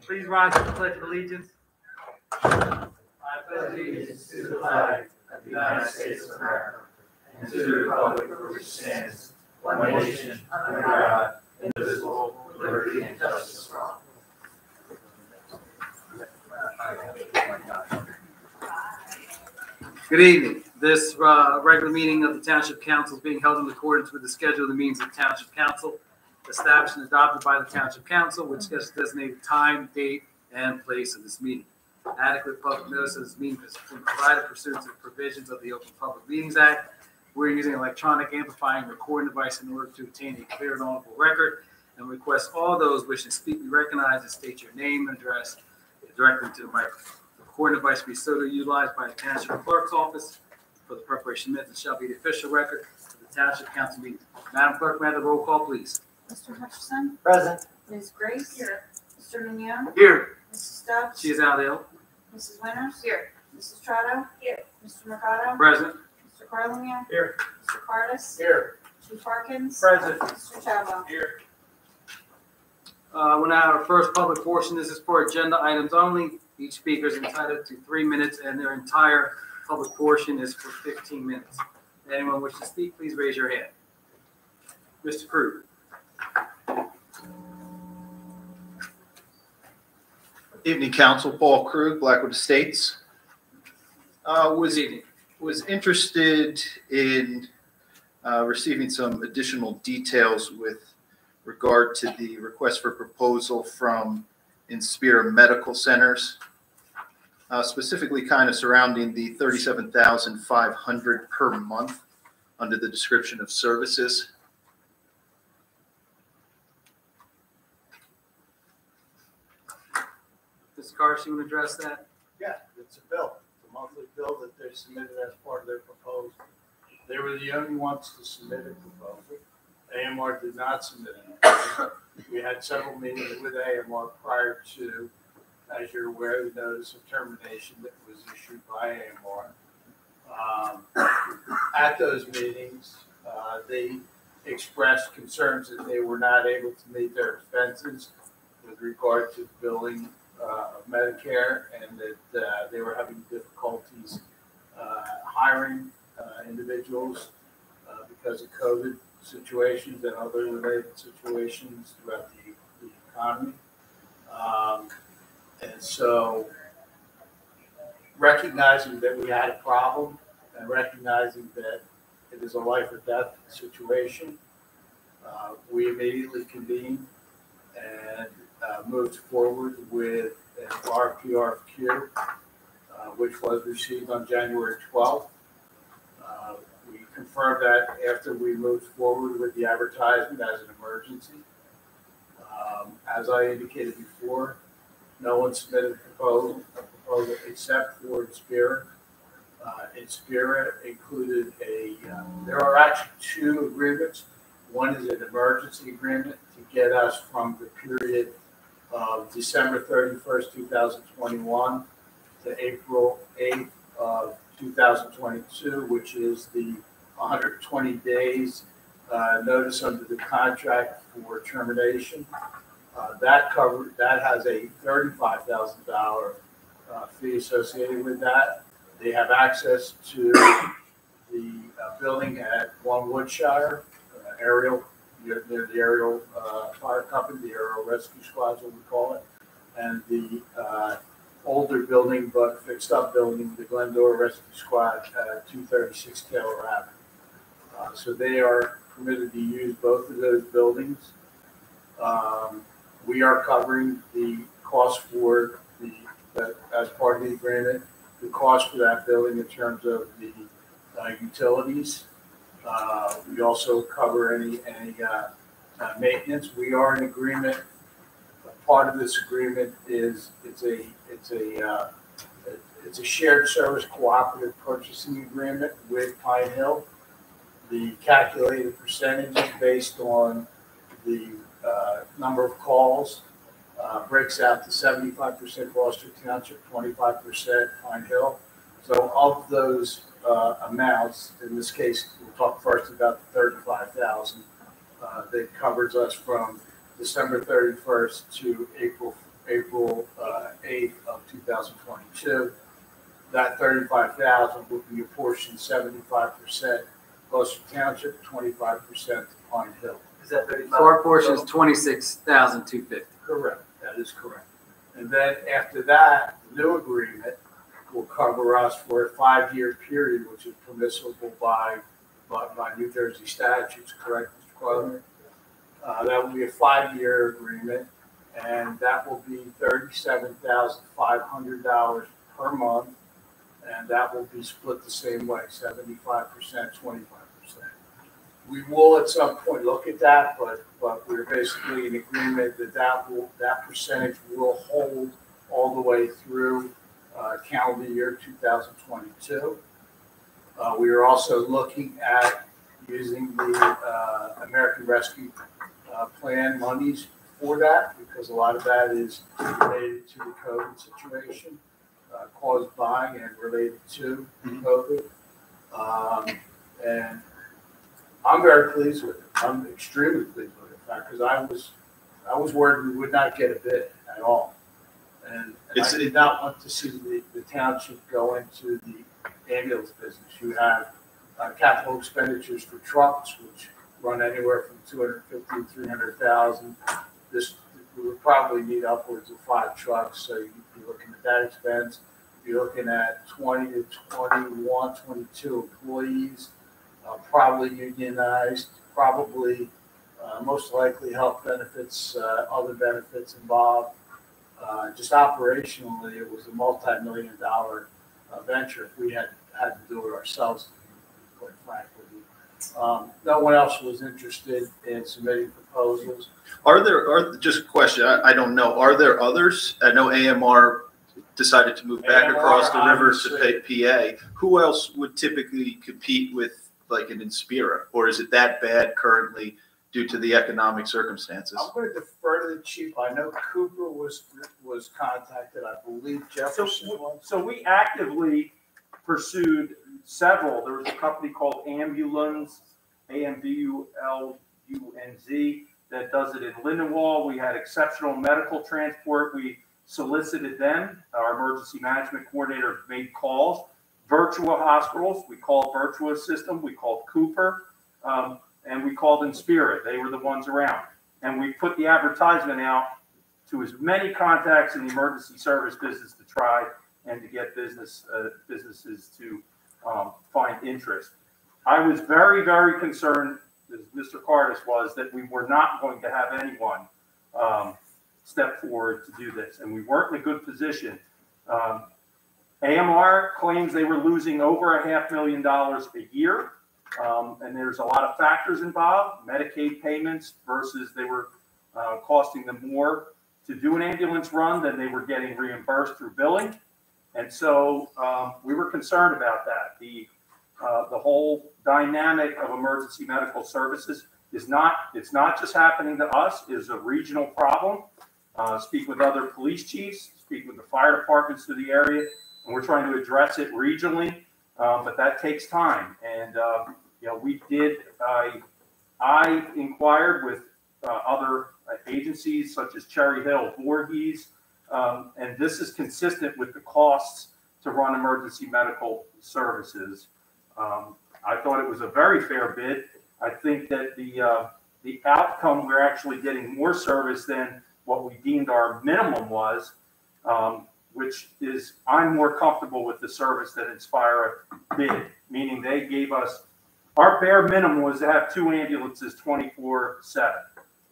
Please rise to the Pledge of Allegiance. I pledge allegiance to the flag of the United States of America and to the republic for which it stands, one nation, under God, indivisible, with liberty and justice for all. Good evening. This regular meeting of the Township Council is being held in accordance with the schedule of the meetings of the Township Council, established and adopted by the Township Council, which designated time, date, and place of this meeting. Adequate public notice of this meeting has been provided pursuant to the provisions of the Open Public Meetings Act. We're using an electronic amplifying recording device in order to obtain a clear and audible record, and request all those wishing to speak be recognized and state your name and address directly to the microphone. The recording device will be solely utilized by the Township Clerk's Office for the preparation of minutes and shall be the official record of the Township Council meeting. Madam Clerk, may I have the roll call, please? Mr. Hutchison? Present. Ms. Grace? Here. Mr. Mignon? Here. Mrs. Stubbs? She is out ill. Mrs. Winters? Here. Mrs. Trotto? Here. Mr. Mercado? Present. Mr. Carlinian? Here. Mr. Cardis? Here. Chief Harkins? Present. Mr. Chadwell? Here. We'll now have our first public portion. This is for agenda items only. Each speaker is entitled to 3 minutes, and their entire public portion is for 15 minutes. If anyone wishes to speak, please raise your hand. Mr. Krug. Evening, Council. Paul Krug, Blackwood Estates. Good evening. Was interested in receiving some additional details with regard to the request for proposal from Inspira Medical Centers, specifically kind of surrounding the $37,500 per month under the description of services. Mr. Carson, you want to address that? Yeah, it's a bill. It's a monthly bill that they submitted as part of their proposal. They were the only ones to submit a proposal. AMR did not submit a proposal. We had several meetings with AMR prior to, as you're aware, the notice of termination that was issued by AMR. At those meetings, they expressed concerns that they were not able to meet their expenses with regard to billing of Medicare, and that they were having difficulties hiring individuals because of COVID situations and other related situations throughout the economy. And so recognizing that we had a problem and recognizing that it is a life or death situation, we immediately convened and moved forward with an RFQ, which was received on January 12th. We confirmed that after we moved forward with the advertisement as an emergency. As I indicated before, no one submitted a proposal except for Inspira. Inspira included there are actually 2 agreements. One is an emergency agreement to get us from the period of December 31st, 2021 to April 8th of 2022, which is the 120 days notice under the contract for termination. That has a $35,000 fee associated with that. They have access to the building at 1 Woodshire, aerial, near the aerial fire company, the aerial rescue squad, what we call it, and the older building but fixed up building, the Glendora Rescue Squad at 236 Taylor Avenue. So they are permitted to use both of those buildings. We are covering the cost for as part of the agreement, the cost for that building in terms of the utilities. We also cover any maintenance. We are in agreement. Part of this agreement is it's a shared service cooperative purchasing agreement with Pine Hill. The calculated percentage is based on the number of calls. Breaks out to 75% Gloucester Township, 25% Pine Hill. So of those amounts. In this case, we'll talk first about the $35,000 that covers us from December 31st to April 8th of 2022. That $35,000 will be apportioned 75% Gloucester Township, 25% Pine Hill. Is that 35? So our portion is $26,250. Correct, that is correct. And then after that, the new agreement will cover us for a 5-year period, which is permissible by New Jersey statutes, correct, Mr. Quadro? That will be a 5-year agreement, and that will be $37,500 per month, and that will be split the same way, 75%, 25%. We will at some point look at that, but we're basically in agreement that percentage will hold all the way through calendar year 2022. We are also looking at using the American Rescue Plan monies for that, because a lot of that is related to the COVID situation caused by and related to COVID. And I'm very pleased with it. I'm extremely pleased with it, in fact, because I was worried we would not get a bid at all. And I did not want to see the township go into the ambulance business. You have capital expenditures for trucks, which run anywhere from $250,000 to $300,000. We would probably need upwards of 5 trucks, so you'd be looking at that expense. You're looking at 20 to 21, 22 employees, probably unionized, probably most likely health benefits, other benefits involved. Just operationally, it was a multi-million-dollar venture if we had to do it ourselves, quite frankly. No one else was interested in submitting proposals. Just a question, I don't know, are there others? I know AMR decided to move back across the river to PA. Who else would typically compete with like an Inspira? Or is it that bad currently due to the economic circumstances? I'm going to defer to the chief. I know Cooper was contacted. I believe Jefferson was. So we actively pursued several. There was a company called Ambulance, AMBULUNZ, that does it in Lindenwold. We had Exceptional Medical Transport. We solicited them. Our emergency management coordinator made calls. Virtua Hospitals, we called Virtua System. We called Cooper. And we called Inspira. They were the ones around. And we put the advertisement out to as many contacts in the emergency service business to try and to get businesses to find interest. I was very, very concerned, as Mr. Cardis was, that we were not going to have anyone step forward to do this. And we weren't in a good position. AMR claims they were losing over $500,000 a year. And there's a lot of factors involved, Medicaid payments versus they were costing them more to do an ambulance run than they were getting reimbursed through billing. And so we were concerned about that. The whole dynamic of emergency medical services it's not just happening to us, it is a regional problem. Speak with other police chiefs, speak with the fire departments to the area, and we're trying to address it regionally. But that takes time. And, we did, I inquired with other agencies such as Cherry Hill, Voorhees, and this is consistent with the costs to run emergency medical services. I thought it was a very fair bid. I think that the outcome, we're actually getting more service than what we deemed our minimum was, which is I'm more comfortable with the service that Inspira did, meaning they gave us, our bare minimum was to have 2 ambulances 24/7.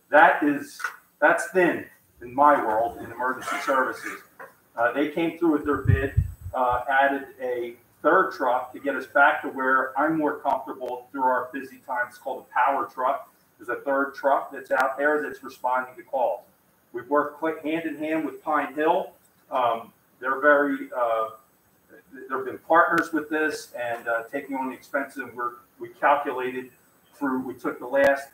That's thin in my world in emergency services. They came through with their bid, added a 3rd truck to get us back to where I'm more comfortable through our busy times. It's called a power truck. There's a 3rd truck that's out there that's responding to calls. We've worked hand in hand with Pine Hill. They're very, they've been partners with this and taking on the expenses. We calculated through, we took the last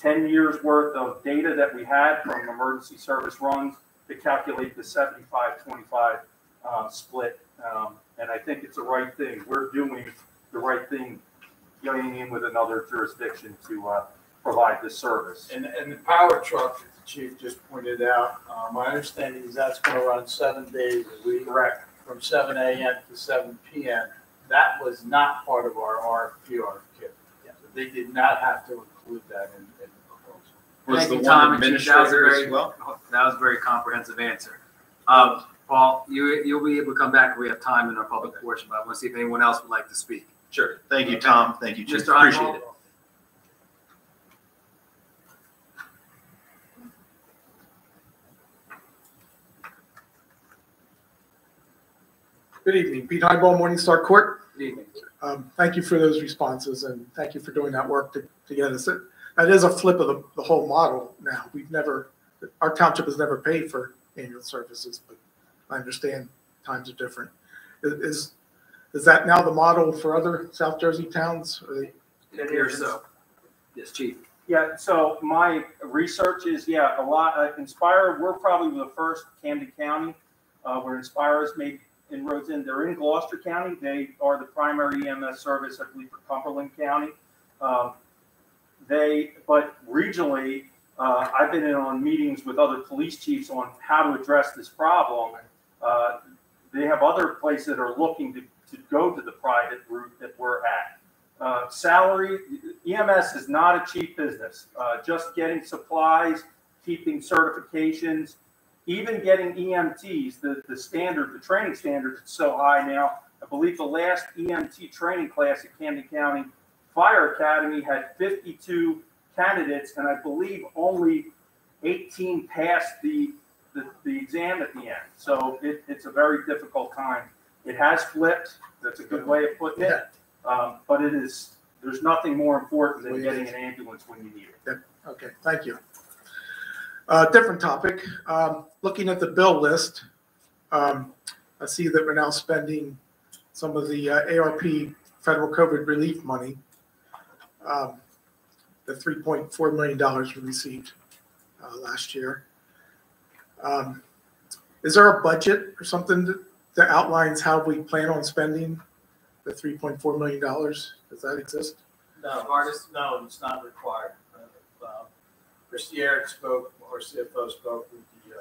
10 years worth of data that we had from emergency service runs to calculate the 75-25 split And I think it's the right thing. We're doing the right thing, going in with another jurisdiction to provide this service. And the power truck that the chief just pointed out, my understanding is that's going to run 7 days a week. Correct. From 7 a.m. to 7 p.m. That was not part of our RFP kit. So they did not have to include that in the proposal. Was Thank the you, one Tom, and Chief. That was administrator very- as well? That was a very comprehensive answer. Paul, you'll be able to come back if we have time in our public portion, but I want to see if anyone else would like to speak. Sure. Thank you, Tom. Thank you, Chief. Mr. Appreciate Einwald? it. Good evening, Pete Highball, Morningstar Court. Good evening. Thank you for those responses and thank you for doing that work to get us. That is a flip of the whole model now. Our township has never paid for ambulance services, but I understand times are different. Is that now the model for other South Jersey towns? It appears so. Yes, Chief. Yeah, so my research is, a lot, Inspire, we're probably the first Camden County where Inspire has made inroads in. They're in Gloucester County. They are the primary EMS service, I believe, for Cumberland County. But regionally, I've been in on meetings with other police chiefs on how to address this problem. They have other places that are looking to go to the private route that we're at. Salary, EMS is not a cheap business. Just getting supplies, keeping certifications, even getting EMTs, the standard, the training standards is so high now. I believe the last EMT training class at Camden County Fire Academy had 52 candidates, and I believe only 18 passed the exam at the end. So it's a very difficult time. It has flipped. That's a good way of putting it. But there's nothing more important than getting an ambulance when you need it. Okay, thank you. Different topic. Looking at the bill list, I see that we're now spending some of the ARP federal COVID relief money. The $3.4 million we received last year. Is there a budget or something that outlines how we plan on spending the $3.4 million? Does that exist? No, no, it's not required. Christier spoke, our CFO spoke with the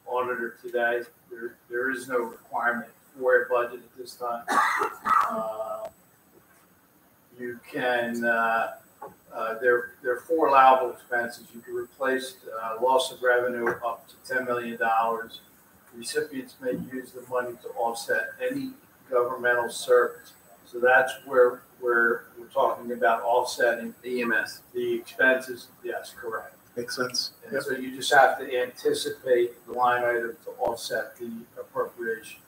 auditor today. There is no requirement for a budget at this time. You can, there are 4 allowable expenses. You can replace loss of revenue up to $10 million. Recipients may use the money to offset any governmental service. So that's where we're talking about offsetting The EMS. the expenses. Yes, correct. Makes sense. And so you just have to anticipate the line item to offset the appropriation.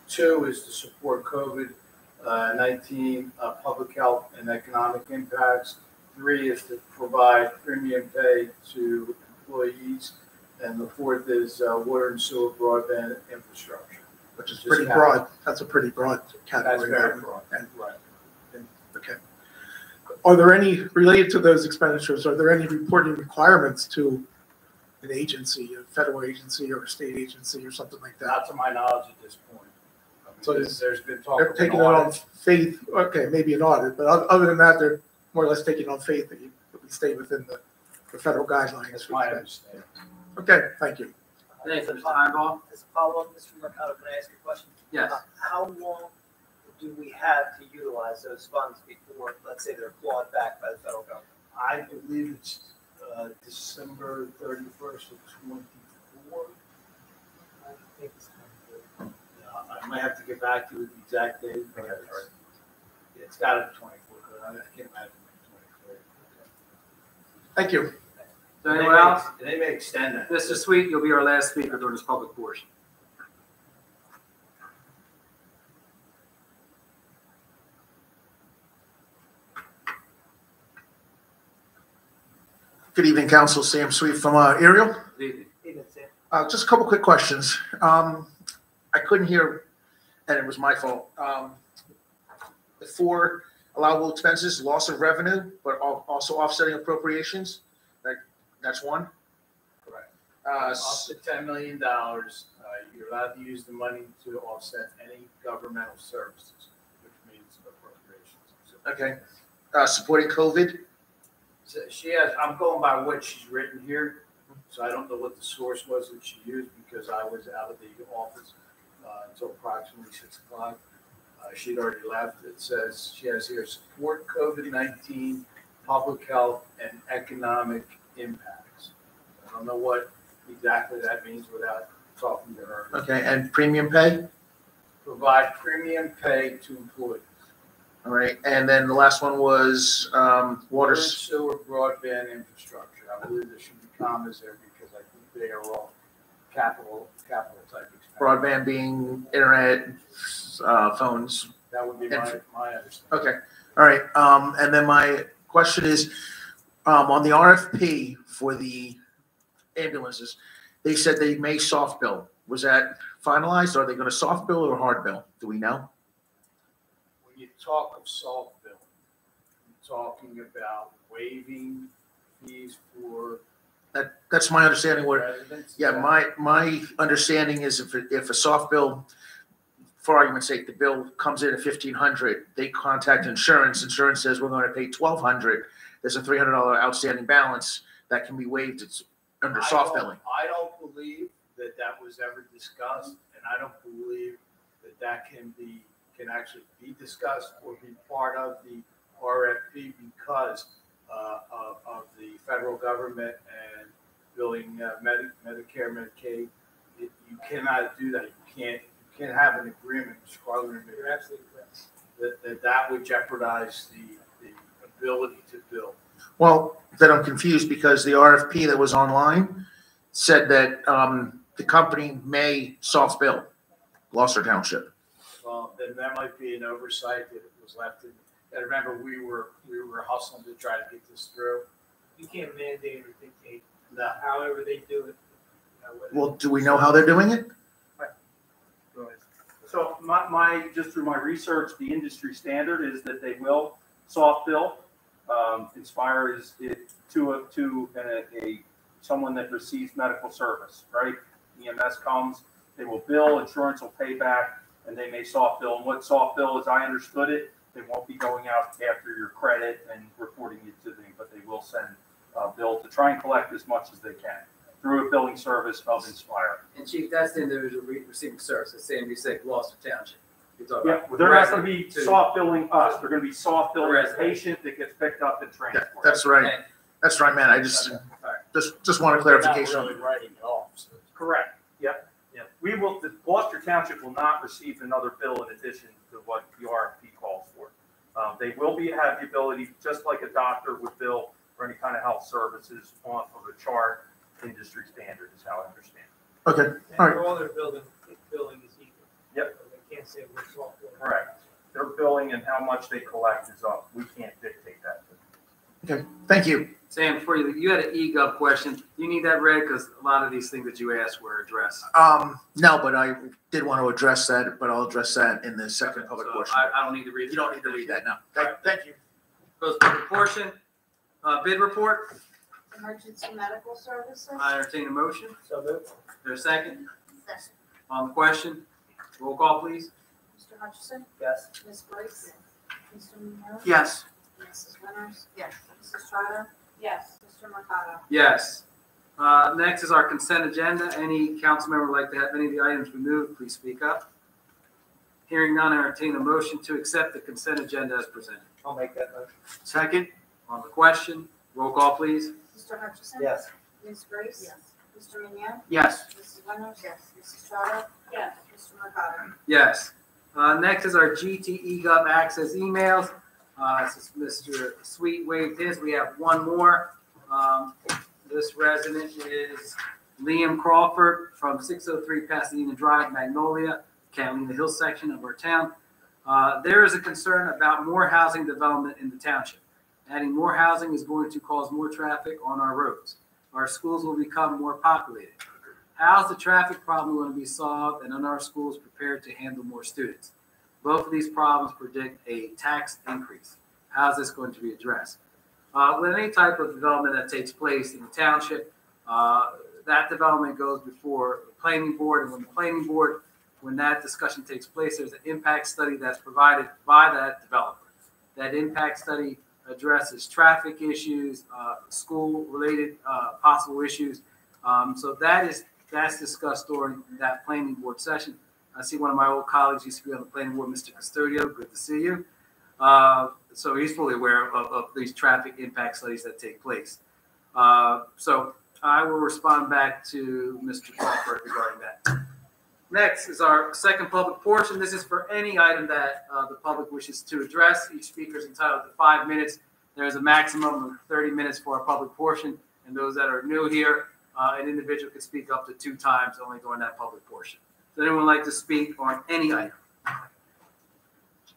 2 is to support COVID-19 public health and economic impacts. 3 is to provide premium pay to employees. And the 4th is water and sewer broadband infrastructure. Which is pretty broad. That's a pretty broad That's category. very broad. And- Right. Okay. Are there any, related to those expenditures, are there any reporting requirements to an agency, a federal agency or a state agency or something like that? Not to my knowledge at this point. I mean, So there's been talk They're of taking an it on audit. faith, okay, maybe an audit, but other than that, they're more or less taking on faith that we stay within the federal guidelines. That's my understanding. Okay, thank you. Thanks, Mr. Einball. As a follow-up, Mr. Mercado, can I ask you a question? Yes. How long do we have to utilize those funds before, let's say, they're clawed back by the federal government? I believe it's December 31st of 24. I think it's I might have to get back to you with the exact date. But it's got to be 24. I can't imagine 23. Thank you. Is there anyone else? They may extend that. Mr. Sweet, you'll be our last speaker during this public portion. Good evening, Council. Sam Sweet from Ariel. Good evening. Just a couple quick questions. I couldn't hear, and it was my fault. The 4 allowable expenses, loss of revenue, but also offsetting appropriations. That's one. Correct. Up to $10 million, you're allowed to use the money to offset any governmental services, which means appropriations. Okay. Supporting COVID? So she has, I'm going by what she's written here, so I don't know what the source was that she used because I was out of the office until approximately 6 o'clock. She'd already left. It says she has here support COVID-19, public health, and economic impacts. I don't know what exactly that means without talking to her. Okay, and premium pay? Provide premium pay to employees. All right, and then the last one was water. Sewer, broadband infrastructure. I believe there should be commas there because I think they are all capital type expenses. Broadband being internet, phones. That would be my understanding. Okay, all right. And then my question is, on the RFP for the ambulances, they said they may soft bill. Was that finalized? Are they going to soft bill or hard bill? Do we know? When you talk of soft bill, you're talking about waiving fees for That's my understanding. What? residents? Yeah, my understanding is if a soft bill, for argument's sake, the bill comes in at $1,500, they contact insurance. Insurance says we're going to pay $1,200. There's a $300 outstanding balance that can be waived. It's under soft billing. I don't believe that was ever discussed, and I don't believe that can actually be discussed or be part of the RFP because of the federal government and billing Medicare, Medicaid. You cannot do that. You can't have an agreement, Mr. Carlin, You're absolutely correct. that would jeopardize the ability to bill. Well, then I'm confused because the RFP that was online said that the company may soft bill Gloucester Township. Well, then that might be an oversight that it was left in. And remember, we were hustling to try to get this through. You can't mandate or dictate No. however they do it. Well, do we know how they're doing it? So just through my research, the industry standard is that they will soft bill. Inspire is to someone that receives medical service, right? EMS comes, they will bill, insurance will pay back, and they may soft bill. And what soft bill, as I understood it, they won't be going out after your credit and reporting it to them, but they will send a bill to try and collect as much as they can through a billing service of Inspire. And Chief, that's the individual receiving service, the same we say Gloucester Township. You're talking Yeah, about well, they're not going to be resident soft billing us. They're going to be soft billing the Resident. patient that gets picked up and transported. That's right. And- That's right, man. I just want a They're not clarification. really writing it off. So Correct. Yep. Yep. The Gloucester Township will not receive another bill in addition to what the RFP calls for. They will have the ability, just like a doctor would bill for any kind of health services off of a chart, industry standard is how I understand it. Okay, And all right. for all their billing is equal. Yep. So they can't say we're soft billing. Correct. Their billing and how much they collect is up. We can't dictate that. Okay, thank you. Sam, before you had an EGOV question. You need that read because a lot of these things that you asked were addressed. No, but I did want to address that, but I'll address that in the second public So portion. I don't need to read it. You don't need to read that now. Thank you. Goes to public portion. Bid report. Emergency medical services. I entertain a motion. So moved. There's a second. Second. On the question. Roll call, please. Mr. Hutchison, Yes. Ms. Grace, Mr. Minio, Yes. Mrs. Winters. Yes. Mrs. Trotter. Yes. Mr. Mercado. Yes. Next is our consent agenda. Any council member would like to have any of the items removed, please speak up. Hearing none, I entertain a motion to accept the consent agenda as presented. I'll make that motion. Second. On the question. Roll call, please. Mr. Hutchison. Yes. Ms. Grace. Yes. Mr. Minio, Yes. Mrs. Winters. Yes. Mrs. Trotter. Yes. Mr. Mercado. Yes. Next is our GTE Gov access emails. Since Mr. Sweet waived his, we have one more. This resident is Liam Crawford from 603 Pasadena Drive, Magnolia, Catalina Hill section of our town. There is a concern about more housing development in the township. Adding more housing is going to cause more traffic on our roads. Our schools will become more populated. How is the traffic problem going to be solved, and are our schools prepared to handle more students? Both of these problems predict a tax increase. How is this going to be addressed? With any type of development that takes place in the township, that development goes before the planning board, and when the planning board, when that discussion takes place, there's an impact study that's provided by that developer. That impact study addresses traffic issues, school-related possible issues. So that's discussed during that planning board session. I see one of my old colleagues used to be on the planning board, Mr. Custodio. Good to see you. So he's fully aware of these traffic impact studies that take place. So I will respond back to Mr. Crawford regarding that. Next is our second public portion. This is for any item that the public wishes to address. Each speaker is entitled to 5 minutes. There is a maximum of 30 minutes for our public portion. And those that are new here, an individual can speak up to 2 times only during that public portion. Does anyone like to speak on any item?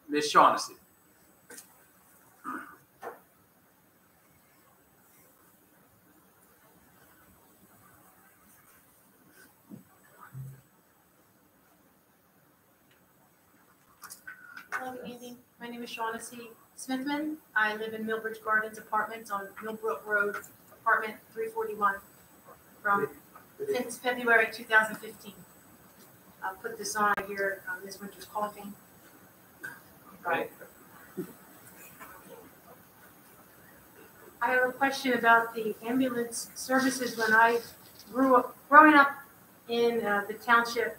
Ms. Shaughnessy. Hello, good evening. My name is Shaughnessy Smithman. I live in Millbridge Gardens Apartments on Millbrook Road, apartment 341, since February 2015. I'll put this on. I hear Ms. Winters coughing. Okay. I have a question about the ambulance services. When I growing up in the township,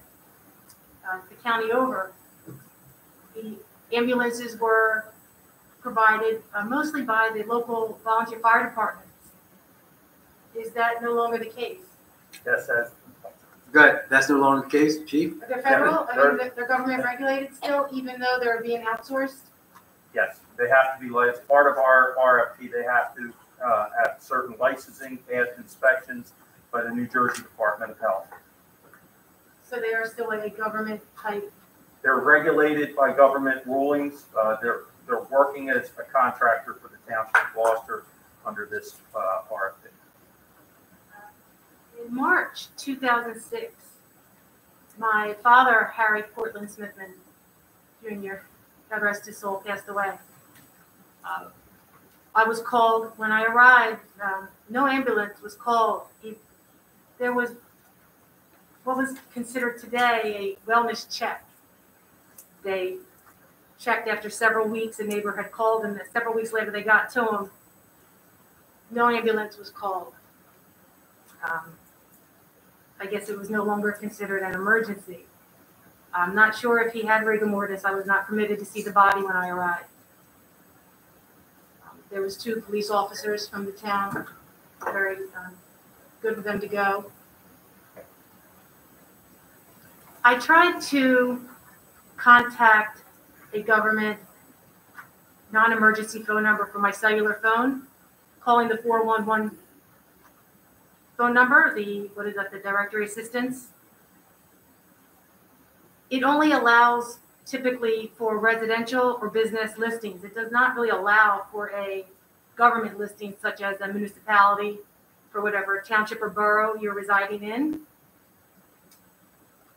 the county over, the ambulances were provided mostly by the local volunteer fire departments. Is that no longer the case? Yes, Good. That's no longer the case, Chief? Are they federal? I mean, they're government regulated still, even though they're being outsourced? yes, they have to be, as part of our RFP, they have to have certain licensing, pass inspections by the New Jersey Department of Health. So they are still a government type? They're regulated by government rulings. They're working as a contractor for the Township of Gloucester under this RFP. In March 2006, my father, Harry Portland Smithman Jr., God rest his soul, passed away. I was called, when I arrived, no ambulance was called. There was what was considered today a wellness check. They checked after several weeks, a neighbor had called, and several weeks later they got to him. No ambulance was called. I guess it was no longer considered an emergency. I'm not sure if he had rigor mortis. I was not permitted to see the body when I arrived. There was 2 police officers from the town. Very good for them to go. I tried to contact a government non-emergency phone number for my cellular phone, calling the 411 phone number, the directory assistance. It only allows typically for residential or business listings. It does not really allow for a government listing such as a municipality for whatever township or borough you're residing in.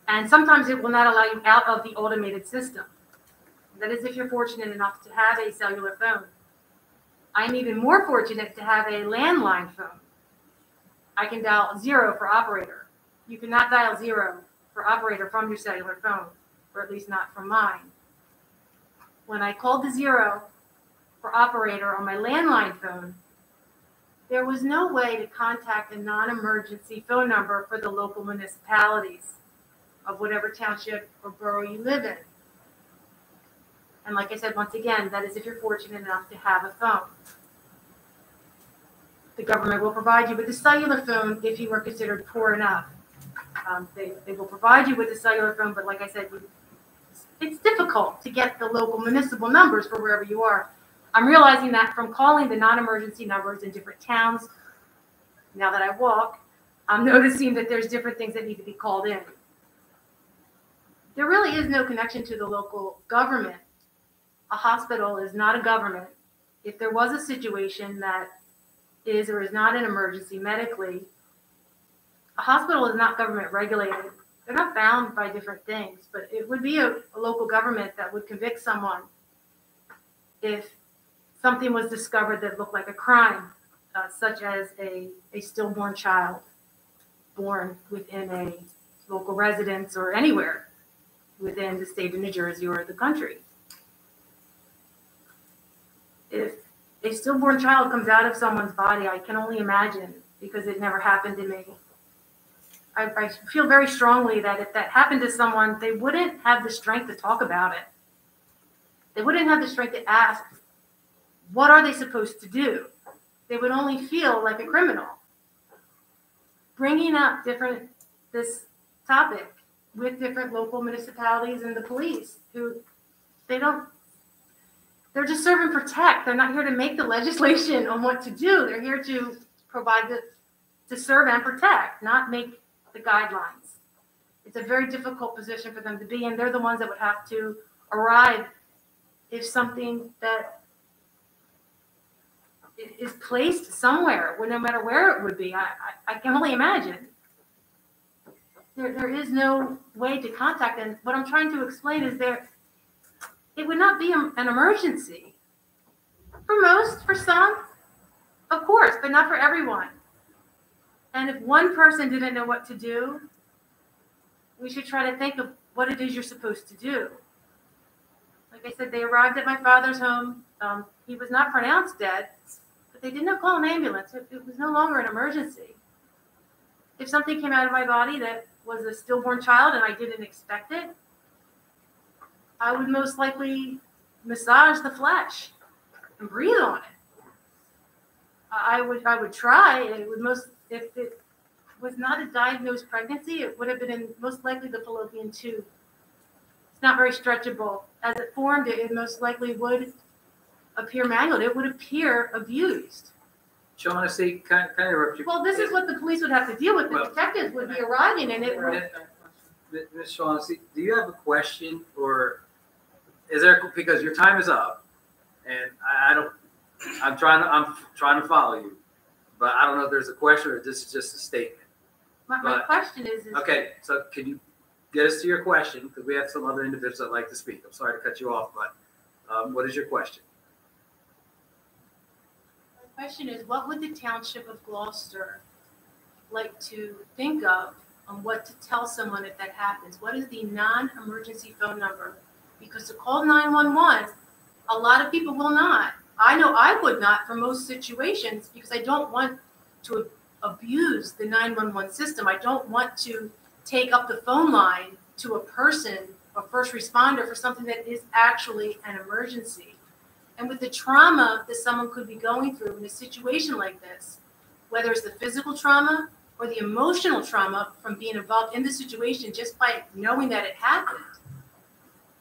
And sometimes it will not allow you out of the automated system. That is if you're fortunate enough to have a cellular phone. I'm even more fortunate to have a landline phone. I can dial 0 for operator. You cannot dial 0 for operator from your cellular phone, or at least not from mine. When I called the 0 for operator on my landline phone, there was no way to contact a non-emergency phone number for the local municipalities of whatever township or borough you live in. And like I said, once again, that is if you're fortunate enough to have a phone. The government will provide you with a cellular phone if you are considered poor enough. They will provide you with a cellular phone, but like I said, it's difficult to get the local municipal numbers for wherever you are. I'm realizing that from calling the non-emergency numbers in different towns. Now that I walk, I'm noticing that there's different things that need to be called in. There really is no connection to the local government. A hospital is not a government. If there was a situation that is or is not an emergency medically, a hospital is not government regulated. They're not bound by different things, but it would be a local government that would convict someone if something was discovered that looked like a crime, such as a stillborn child born within a local residence or anywhere within the state of New Jersey or the country. If a stillborn child comes out of someone's body, I can only imagine, because it never happened to me. I feel very strongly that if that happened to someone, they wouldn't have the strength to talk about it. They wouldn't have the strength to ask, what are they supposed to do? They would only feel like a criminal. Bringing up this topic with different local municipalities and the police, who they're just serve and protect. They're not here to make the legislation on what to do. They're here to provide to serve and protect, not make the guidelines. It's a very difficult position for them to be in. They're the ones that would have to arrive if something that is placed somewhere, no matter where it would be. I can only imagine. There is no way to contact them. What I'm trying to explain is it would not be an emergency. For some, of course, but not for everyone. And if one person didn't know what to do, we should try to think of what it is you're supposed to do. Like I said, they arrived at my father's home. He was not pronounced dead, but they did not call an ambulance. It was no longer an emergency. If something came out of my body that was a stillborn child and I didn't expect it, I would most likely massage the flesh and breathe on it. I would try. If it was not a diagnosed pregnancy, it would have been most likely the fallopian tube. It's not very stretchable. As it formed, it most likely would appear mangled. It would appear abused. Shaughnessy, can I interrupt you? Well, this is what the police would have to deal with. The detectives would be arriving, and it would. Ms. Shaughnessy, do you have a question, or is there, because your time is up, and I'm trying to follow you, but I don't know if there's a question or this is just a statement. My question is okay, so can you get us to your question, because we have some other individuals that like to speak. I'm sorry to cut you off, but what is your question? My question is, what would the Township of Gloucester like to think of on what to tell someone if that happens? What is the non-emergency phone number? Because to call 911, a lot of people will not. I know I would not for most situations, because I don't want to abuse the 911 system. I don't want to take up the phone line to a person, a first responder, for something that is actually an emergency. And with the trauma that someone could be going through in a situation like this, whether it's the physical trauma or the emotional trauma from being involved in the situation just by knowing that it happened,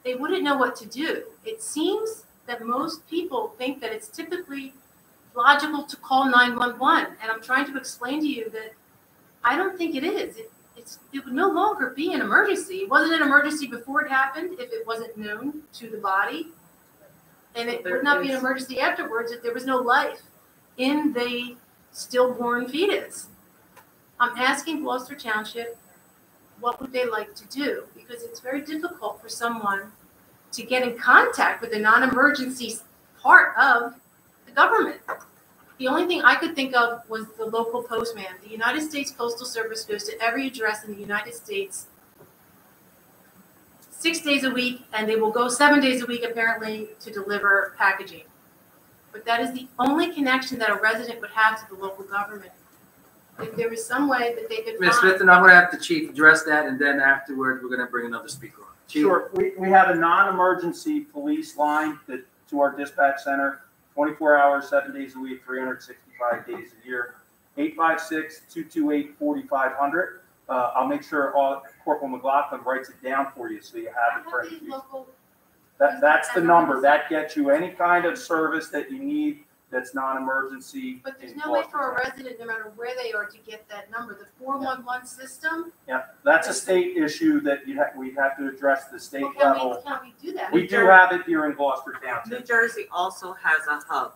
they wouldn't know what to do. It seems that most people think that it's typically logical to call 911. And I'm trying to explain to you that I don't think it is. It would no longer be an emergency. It wasn't an emergency before it happened if it wasn't known to the body. And it would not be an emergency afterwards if there was no life in the stillborn fetus. I'm asking Gloucester Township, what would they like to do? Because it's very difficult for someone to get in contact with the non-emergency part of the government. The only thing I could think of was the local postman. The United States Postal Service goes to every address in the United States 6 days a week, and they will go 7 days a week, apparently, to deliver packaging. But that is the only connection that a resident would have to the local government. If there was some way that they could Ms. Smith, and I'm going to have the chief address that, and then afterward, we're going to bring another speaker on. Chief. Sure. We have a non-emergency police line to our dispatch center, 24 hours, 7 days a week, 365 days a year, 856-228-4500. I'll make sure Corporal McLaughlin writes it down for you so you have it for you. That's the number. That gets you any kind of service that you need that's non-emergency. But there's no way for a resident, no matter where they are, to get that number. The 411 system. Yeah, that's a state issue that we have to address the state level. Can we do that? We do have it here in Gloucester Township. New Jersey also has a hub.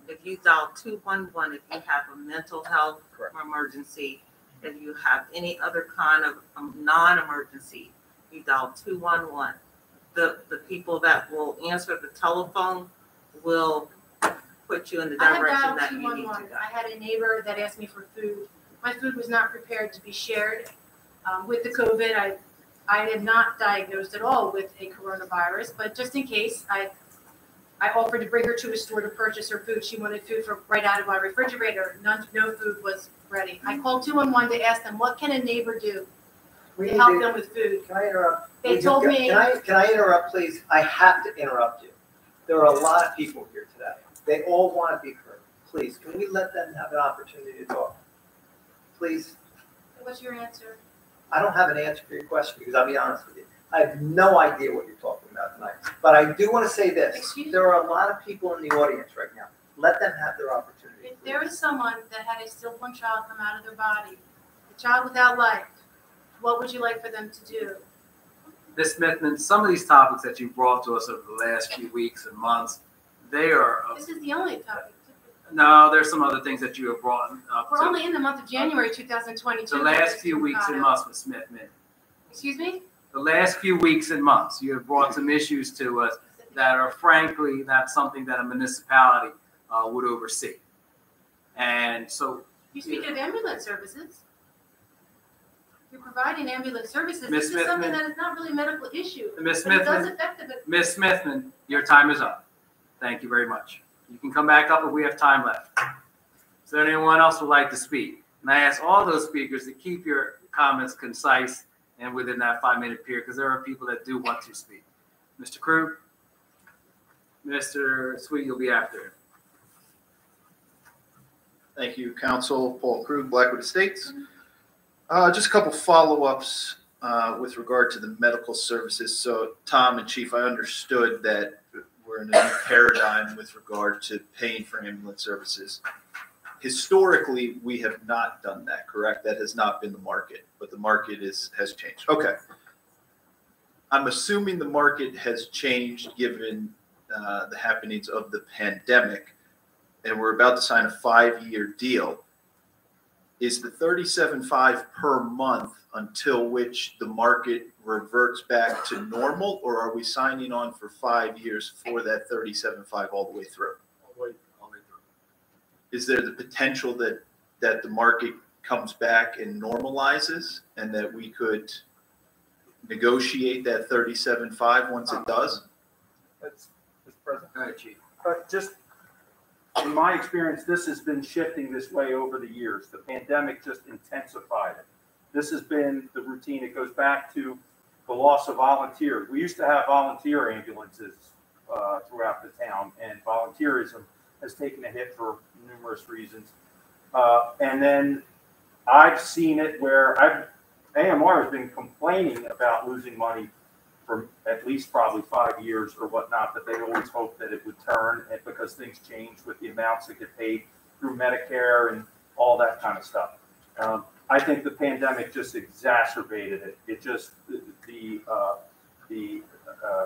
If you dial 211, if you have a mental health emergency, if you have any other kind of non-emergency, you dial 211. The people that will answer the telephone will put you in the direction that you need to go. I had a neighbor that asked me for food. My food was not prepared to be shared. With the COVID, I am not diagnosed at all with a coronavirus, but just in case, I offered to bring her to a store to purchase her food. She wanted food from right out of my refrigerator. No food was ready. I called 211 to ask them, what can a neighbor do to help them with food? Can I interrupt? They told me. Can I interrupt, please? I have to interrupt you. There are a lot of people here today. They all want to be heard. Please, can we let them have an opportunity to talk? Please. What's your answer? I don't have an answer for your question because I'll be honest with you. I have no idea what you're talking about tonight. But I do want to say this. Excuse me? There are a lot of people in the audience right now. Let them have their opportunity. If there is someone that had a stillborn child come out of their body, a child without life, what would you like for them to do? Ms. Smithman, some of these topics that you brought to us over the last few weeks and months, they are. This is the only topic. No, there's some other things that you have brought up. We're only in the month of January 2022. The last few weeks and months, Ms. Smithman. Excuse me? The last few weeks and months, you have brought some issues to us that are frankly not something that a municipality would oversee. And so. You speak of ambulance services. You're providing ambulance services. Ms. This is something Smithman. that is not really a medical issue. Ms. But it does Smithman. affect the. Ms. Smithman, your time is up. Thank you very much. You can come back up if we have time left. Is there anyone else who would like to speak? And I ask all those speakers to keep your comments concise and within that 5-minute period, because there are people that do want to speak. Mr. Krug, Mr. Sweet, you'll be after. Thank you, Council. Paul Krug, Blackwood Estates. Just a couple follow-ups with regard to the medical services. So, Tom and Chief, I understood that we're in a new paradigm with regard to paying for ambulance services. Historically, we have not done that, correct? That has not been the market, but the market has changed. Okay. I'm assuming the market has changed given the happenings of the pandemic, and we're about to sign a 5-year deal. Is the $37.5 per month until which the market reverts back to normal, or are we signing on for 5 years for that $37.5 all the way through? All the way through. Is there the potential that the market comes back and normalizes, and that we could negotiate that $37.5 once it does? That's President. All right, Chief. Just in my experience, this has been shifting this way over the years. The pandemic just intensified it. This has been the routine. It goes back to the loss of volunteers. We used to have volunteer ambulances throughout the town, and volunteerism has taken a hit for numerous reasons. And then I've seen it where AMR has been complaining about losing money for at least probably 5 years or whatnot, but they always hoped that it would turn, and because things change with the amounts that get paid through Medicare and all that kind of stuff. I think the pandemic just exacerbated it. It just, the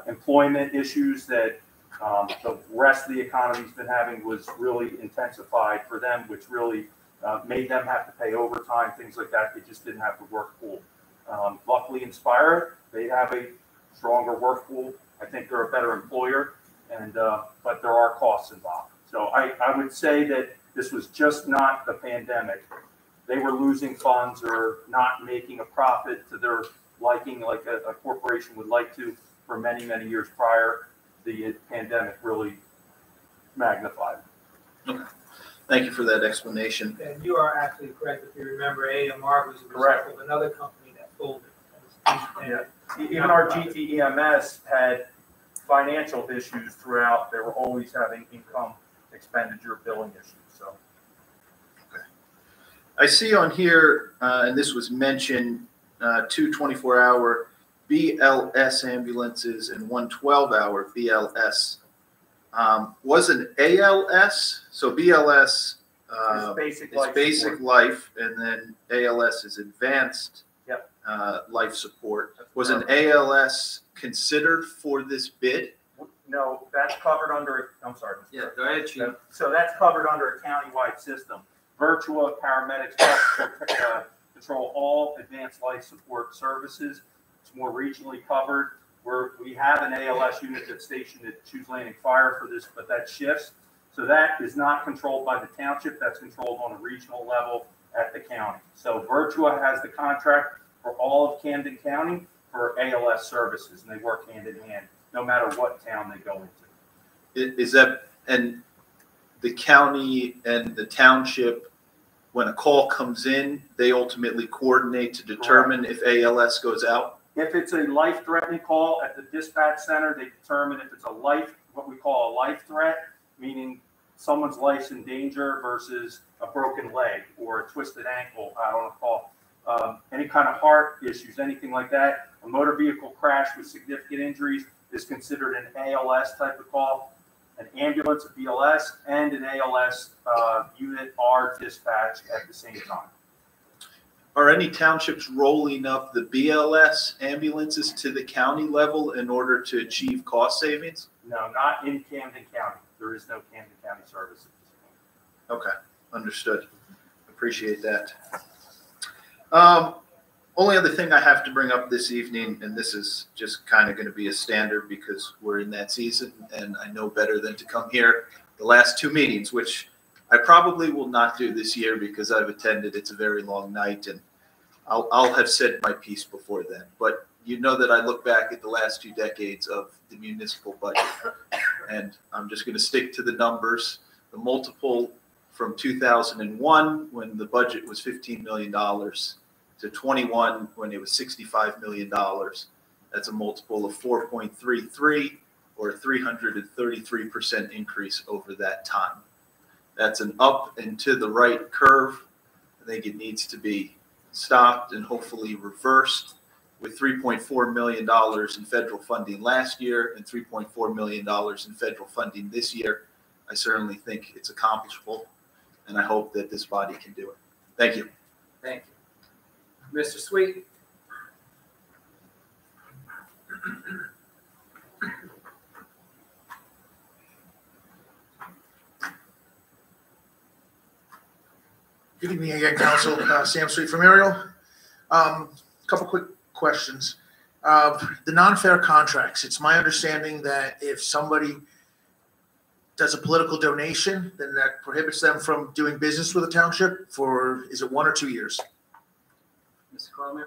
employment issues that the rest of the economy's been having was really intensified for them, which really made them have to pay overtime, things like that. They just didn't have the work pool. Luckily, Inspire, they have a stronger work pool. I think they're a better employer, and but there are costs involved. So I would say that this was just not the pandemic. They were losing funds or not making a profit to their liking, like a corporation would like to, for many, many years prior. The pandemic really magnified it. Okay. Thank you for that explanation. And you are absolutely correct. If you remember, AMR was a result of another company that folded. Yeah. Even our GTEMS had financial issues throughout. They were always having income expenditure billing issues. So, okay. I see on here, and this was mentioned, 2 24-hour BLS ambulances and 1 12-hour BLS. Was an ALS, so BLS is basic life, and then ALS is advanced life support. Was an ALS considered for this bid? No, that's covered under, I'm sorry. Yeah, go ahead, Chief. So that's covered under a countywide system. Virtua paramedics control all advanced life support services. It's more regionally covered. We have an ALS unit that's stationed at Shoes Landing Fire for this, but that shifts. So that is not controlled by the township, that's controlled on a regional level at the county. So Virtua has the contract for all of Camden County for ALS services, and they work hand in hand, no matter what town they go into. Is that, and the county and the township, when a call comes in, they ultimately coordinate to determine if ALS goes out? If it's a life-threatening call at the dispatch center, they determine if it's what we call a life threat, meaning someone's life's in danger versus a broken leg or a twisted ankle, I don't know, any kind of heart issues, anything like that. A motor vehicle crash with significant injuries is considered an ALS type of call. An ambulance, a BLS, and an ALS unit are dispatched at the same time. Are any townships rolling up the BLS ambulances to the county level in order to achieve cost savings? No, not in Camden County. There is no Camden County service at this point. Okay, understood. Appreciate that. Only other thing I have to bring up this evening, and this is just kind of going to be a standard because we're in that season, and I know better than to come here the last two meetings, which I probably will not do this year because I've attended. It's a very long night, and I'll have said my piece before then. But you know that I look back at the last 2 decades of the municipal budget, and I'm just going to stick to the numbers. The multiple from 2001, when the budget was $15 million, to 21, when it was $65 million. That's a multiple of 4.33, or a 333% increase over that time. That's an up and to the right curve. I think it needs to be stopped and hopefully reversed. With $3.4 million in federal funding last year and $3.4 million in federal funding this year, I certainly think it's accomplishable, and I hope that this body can do it. Thank you. Thank you. Mr. Sweet? Good evening again, Council. Sam Sweet from Ariel. Couple quick questions. The non-fair contracts, it's my understanding that if somebody does a political donation, then that prohibits them from doing business with the township for, is it 1 or 2 years? Mr. Carmen?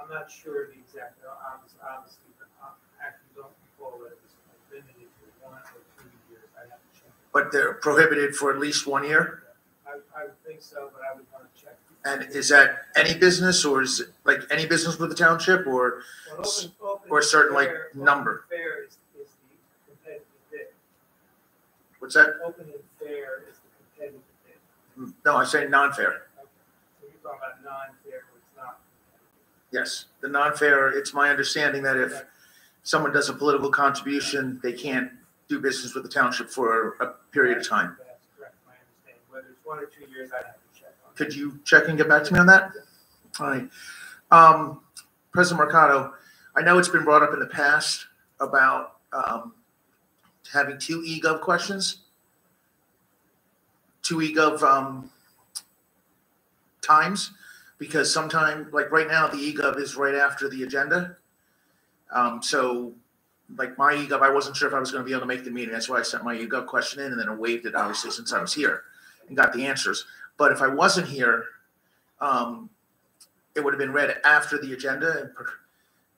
I'm not sure the exact, obviously, but I actually don't recall whether it's been in it for 1 or 2 years. I have to check. But they're prohibited for at least 1 year? I would think so, but I would want to check. And is that any business, or is it like any business with the township, or Well, a certain like fair, number? Fair is the competitive bid. What's that? Open and fair is the competitive bid. No, I'm saying non-fair. Okay. So you're talking about non-fair, but it's not. Yes, the non-fair, it's my understanding that if someone does a political contribution, they can't do business with the township for a period of time. That's correct, my understanding. Whether it's 1 or 2 years, I'd have to check on. Could you check and get back to me on that? All right. President Mercado, I know it's been brought up in the past about having 2 eGov questions, 2 eGov times, because sometimes, like right now, the eGov is right after the agenda. So like my eGov, I wasn't sure if I was going to be able to make the meeting. That's why I sent my eGov question in, and then I waived it, obviously, since I was here and got the answers. But if I wasn't here, it would have been read after the agenda.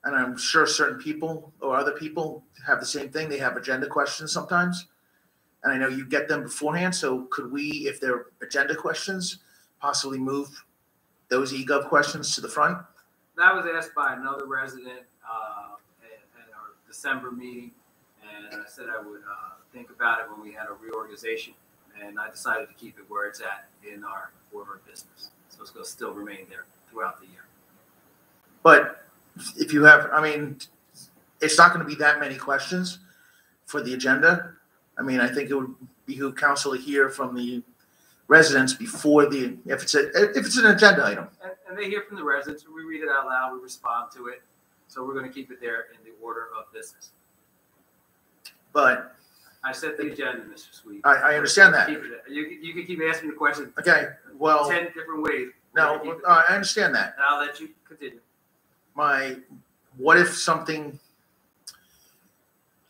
And I'm sure certain people or other people have the same thing. They have agenda questions sometimes. And I know you get them beforehand. So could we, if they're agenda questions, possibly move those eGov questions to the front? That was asked by another resident at our December meeting, and I said I would think about it when we had a reorganization, and I decided to keep it where it's at in our order of business. So it's going to still remain there throughout the year. But if you have, I mean, it's not going to be that many questions for the agenda. I mean, I think it would behoove council to hear from the residents before the, if it's an agenda item. And they hear from the residents, we read it out loud, we respond to it. So we're going to keep it there in the order of business. But I set the agenda, Mr. Sweet. I understand that. You can keep asking the question. Okay, well, 10 different ways. no, I understand that. And I'll let you continue. What if something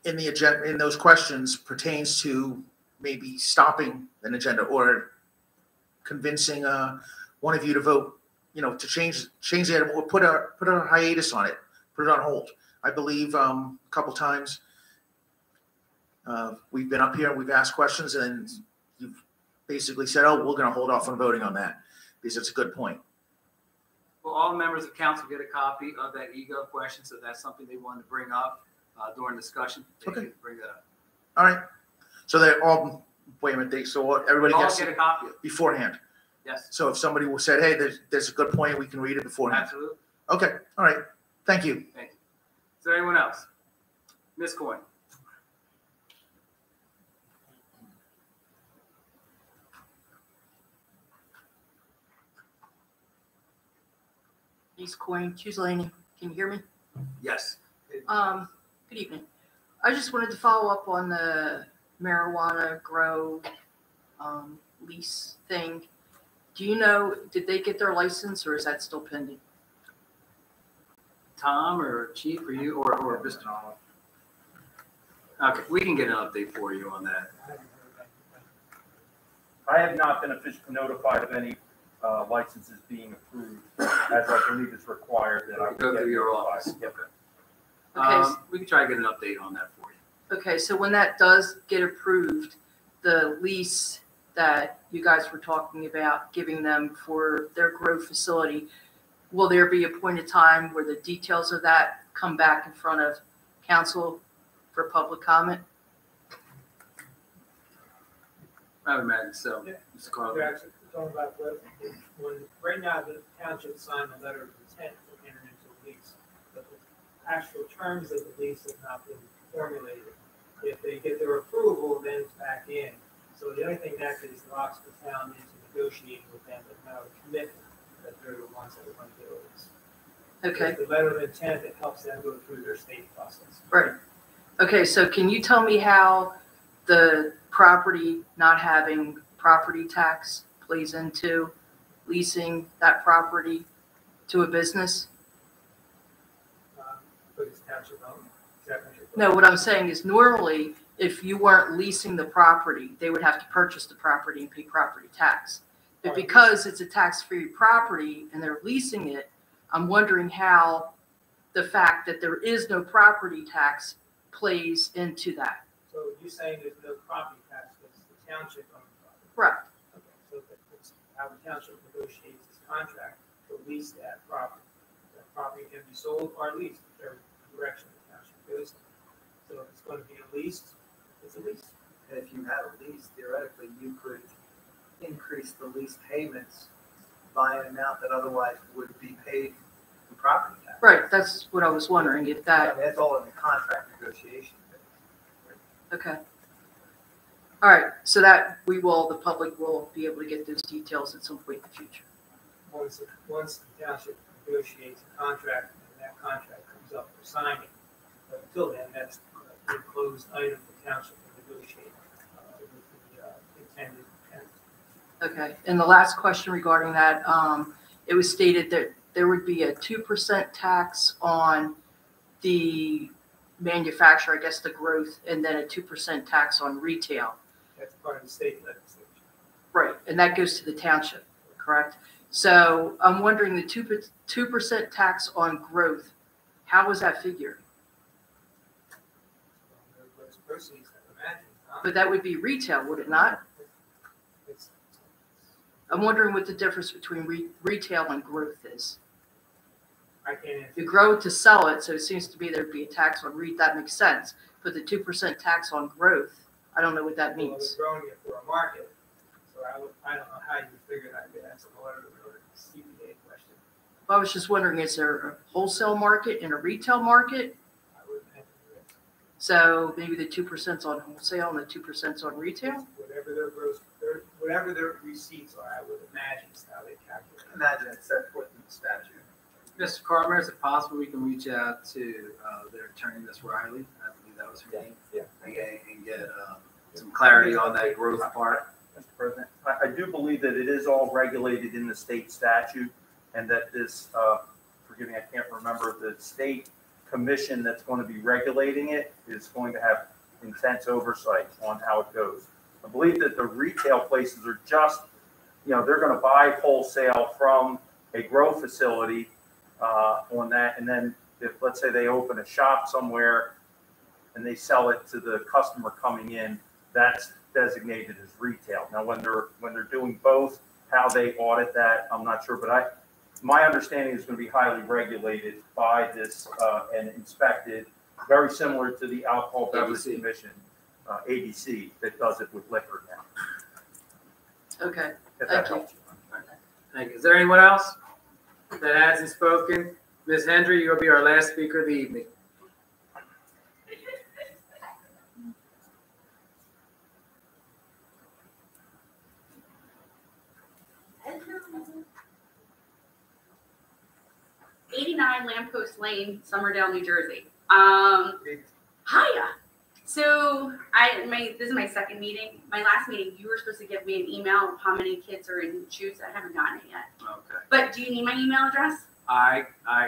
in the agenda, in those questions pertains to maybe stopping an agenda or convincing one of you to vote, to change the item or put a hiatus on it, put it on hold. I believe a couple times we've been up here and we've asked questions and you've basically said, oh, we're going to hold off on voting on that because it's a good point. Well, all members of council get a copy of that EGO question, so if that's something they want to bring up during discussion, they Okay. can bring that up. All right. So they're all, wait a minute, so everybody All gets get a it copy of it. beforehand. Yes, So if somebody said, hey, there's a good point, we can read it beforehand. absolutely. Okay, all right. Thank you. Thank you. Is there anyone else? Ms. Coyne? East Coin, Hughes Lane. Can you hear me? Yes. Good evening. I just wanted to follow up on the marijuana grow lease thing. Do you know, did they get their license or is that still pending? Tom or Chief or you or Mr. Nolan? Okay, we can get an update for you on that. I have not been officially notified of any licenses being approved, as I believe is required that I would Go get through your notified. office. Yep. Okay. We can try to get an update on that for you. Okay, so when that does get approved, the lease that you guys were talking about giving them for their grow facility, will there be a point in time where the details of that come back in front of council for public comment? I would imagine so. Yeah. Mr. Carl. We're actually talking about when right now the township signed a letter of intent to enter into a lease, but the actual terms of the lease have not been formulated. If they get their approval, then it's back in. So the only thing that is locks the town into negotiating with them, but now a commitment that they're the ones that are going to get a lease. Okay, The letter of intent that helps them go through their state process. right. Okay, so can you tell me how the property not having property tax plays into leasing that property to a business? But it's township owned. Is that what you're- No, what I'm saying is normally, if you weren't leasing the property, they would have to purchase the property and pay property tax. But because it's a tax-free property and they're leasing it, I'm wondering how the fact that there is no property tax plays into that. So you're saying there's no property tax because the township owns property? Correct. Okay, so that's how the township negotiates its contract to lease that property. That property can be sold or leased, whichever direction the township goes. So if it's going to be a lease, it's a lease. And if you had a lease, theoretically, you could increase the lease payments by an amount that otherwise would be paid in property tax. Right, that's what I was wondering, if I that, mean, that's all in the contract negotiation. okay. All right, so that the public will be able to get those details at some point in the future. Once the township negotiates a contract and that contract comes up for signing, but until then, that's a closed item the township will negotiate with the intended tenant. Okay, and the last question regarding that, it was stated that there would be a 2% tax on the manufacturer, I guess the growth, and then a 2% tax on retail. That's part of the state legislation. Right, and that goes to the township, correct? So I'm wondering the 2% tax on growth, how was that figured? Those proceeds, I imagine. But that would be retail, would it not? It's- I'm wondering what the difference between retail and growth is. I can't answer. You grow to sell it, so it seems to be there'd be a tax on that makes sense. But the 2% tax on growth, I don't know what that Well, means. they're growing it for a market, so I don't know how you figured I could answer the letter or CPA question. I was just wondering, is there a wholesale market and a retail market? I wouldn't answer it. So maybe the 2%'s on wholesale and the 2%'s on retail? Whatever their receipts are, I would imagine is how they calculate. Imagine it's set forth in the statute. Mr. Carter, is it possible we can reach out to their attorney, Ms. Riley? I believe that was her name. Yeah. And get some clarity on that growth part. Mr. President, I do believe that it is all regulated in the state statute and that this, forgive me, I can't remember, the state commission that's going to be regulating it is going to have intense oversight on how it goes. I believe that the retail places are just, they're gonna buy wholesale from a grow facility on that, and then if, let's say they open a shop somewhere and they sell it to the customer coming in, that's designated as retail. Now, when they're doing both, how they audit that, I'm not sure, but my understanding is going to be highly regulated by this and inspected, very similar to the Alcohol Beverage Commission, ABC, that does it with liquor now. Okay, If that thank you. helps you. Thank you. Is there anyone else that hasn't spoken? Ms. Hendry, you'll be our last speaker of the evening. Hello. 89 Lamppost Lane, Somerdale, New Jersey. Hiya. So this is my second meeting. My last meeting, you were supposed to give me an email of how many kids are in shoots. I haven't gotten it yet. Okay. But do you need my email address? I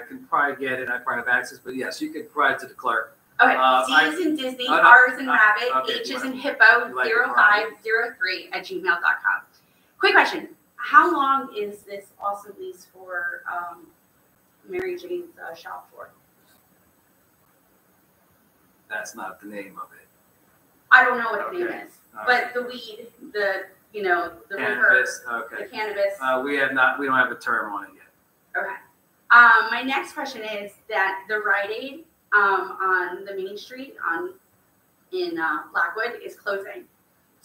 can probably get it. I probably have access, but yes, you can provide it to the clerk. Okay. C is in Disney, R is in Rabbit, okay, H is in Hippo, you like it, 0503@gmail.com. Quick question. How long is this also leased for Mary Jane's shop for? That's not the name of it. I don't know what the name Okay. is, All but the weed, the reverb, Cannabis, the okay. cannabis. We don't have a term on it yet. Okay. My next question is that the Rite Aid on the main street in Blackwood is closing.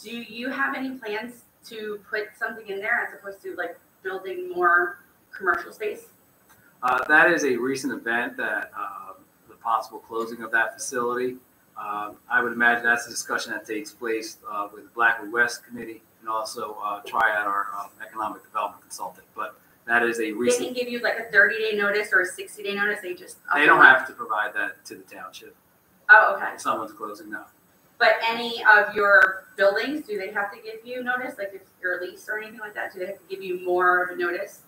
Do you have any plans to put something in there as opposed to like building more commercial space? That is a recent event that the possible closing of that facility. I would imagine that's a discussion that takes place with the Blackwood West Committee and also Triad, our economic development consultant. But that is a They recent. can give you like a 30-day notice or a 60-day notice. They just They don't have to provide that to the township. Oh, okay. If someone's closing now. But any of your buildings, do they have to give you notice? Like if you're leased or anything like that, do they have to give you more of a notice?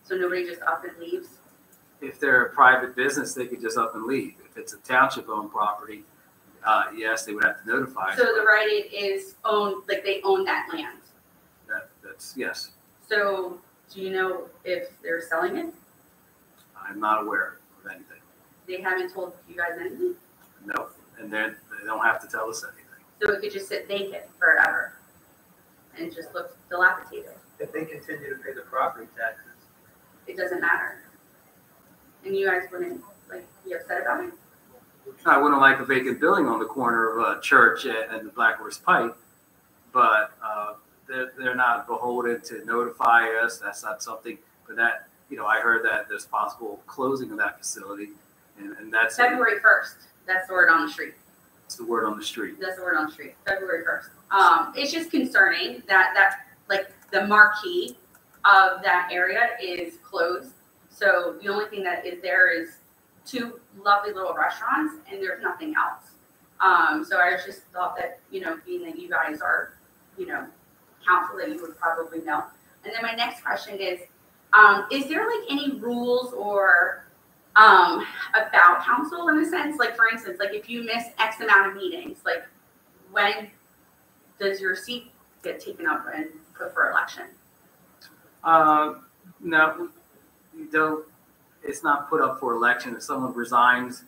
So nobody just up and leaves? If they're a private business, they could just up and leave. If it's a township-owned property, yes, they would have to notify. So the Rite Aid is owned, like they own that land. That's yes. So do you know if they're selling it? I'm not aware of anything. They haven't told you guys anything? No, and they don't have to tell us anything. So it could just sit vacant forever and just look dilapidated. If they continue to pay the property taxes. It doesn't matter. And you guys wouldn't like be upset about it? I wouldn't like a vacant building on the corner of Church and the Black Horse Pike, but they're not beholden to notify us. That's not something. But that I heard that there's possible closing of that facility, and that's February 1st. That's the word on the street. It's the word on the street. That's the word on the street. February 1st. It's just concerning that like the marquee of that area is closed. So the only thing that is there is 2 lovely little restaurants and there's nothing else. So I just thought that, being that you guys are, council, that you would probably know. And then my next question is there like any rules or about council in a sense? Like for instance, like if you miss X amount of meetings, like when does your seat get taken up and put for election? No, you don't. It's not put up for election. If someone resigns,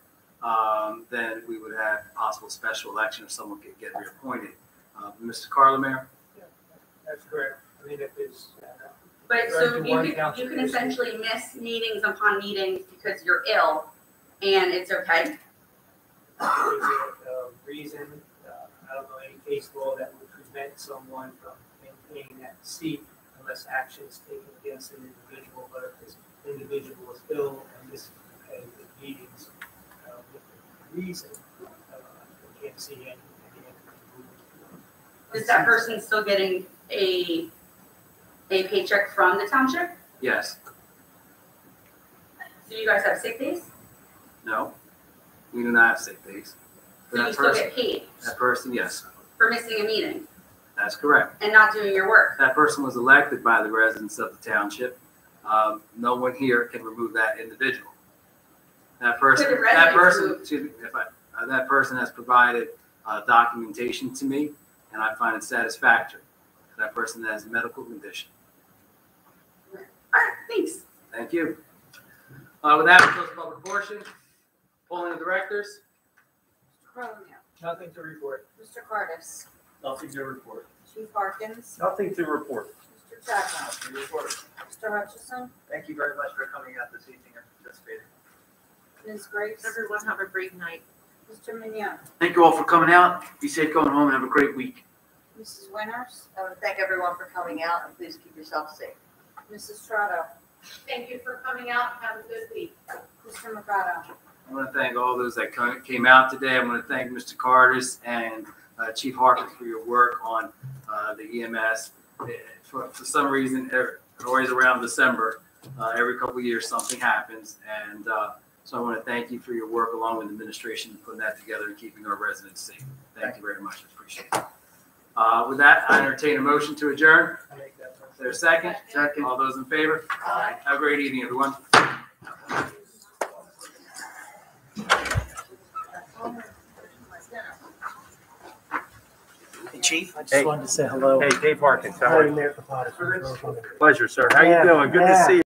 then we would have possible special election if someone could get reappointed. Mr. Carlemere? That's correct. I mean, if it's. But so you can essentially miss meetings upon meetings because you're ill and it's okay? Is it a reason, I don't know, any case law that would prevent someone from maintaining that seat unless action is taken against an individual, but if this individual is ill and misses the meetings with the reason, we can't see any. Is that person still getting a paycheck from the township? Yes. Do you guys have sick days? No, we do not have sick days. So you still get paid That person, yes, for missing a meeting that's correct. and not doing your work? That person was elected by the residents of the township. No one here can remove that individual. That person, Could the residents remove- excuse me, that person has provided documentation to me and I find it satisfactory. That person has a medical condition. All right, thanks. Thank you. With that, we close the public portion. Polling of directors. Mr. Crowe? Nothing to report. Mr. Cardis? Nothing to report. Chief Harkins? Nothing to report. Mr. Chadwell? Nothing to report. Mr. Hutchison? Thank you very much for coming out this evening and participating. Ms. Grace? Everyone have a great night. Mr. Mignon? Thank you all for coming out. Be safe going home and have a great week. Mrs. Winters? I want to thank everyone for coming out, and please keep yourself safe. Mrs. Strato? Thank you for coming out. Have a good week. Mr. Mercado? I want to thank all those that came out today. I want to thank Mr. Cardis and Chief Harkins for your work on the EMS. For some reason, always around December, every couple of years, something happens. And so I want to thank you for your work along with the administration in putting that together and keeping our residents safe. Thank you very much. I appreciate it. With that, I entertain a motion to adjourn. Is there a second? Second. All those in favor? Aye. Have a great evening, everyone. Hey, Chief. I just wanted to say hello. Hey, Dave Harkins, how Hi, are you? Mayor Kapata. Pleasure, sir. How you doing? Good to see you.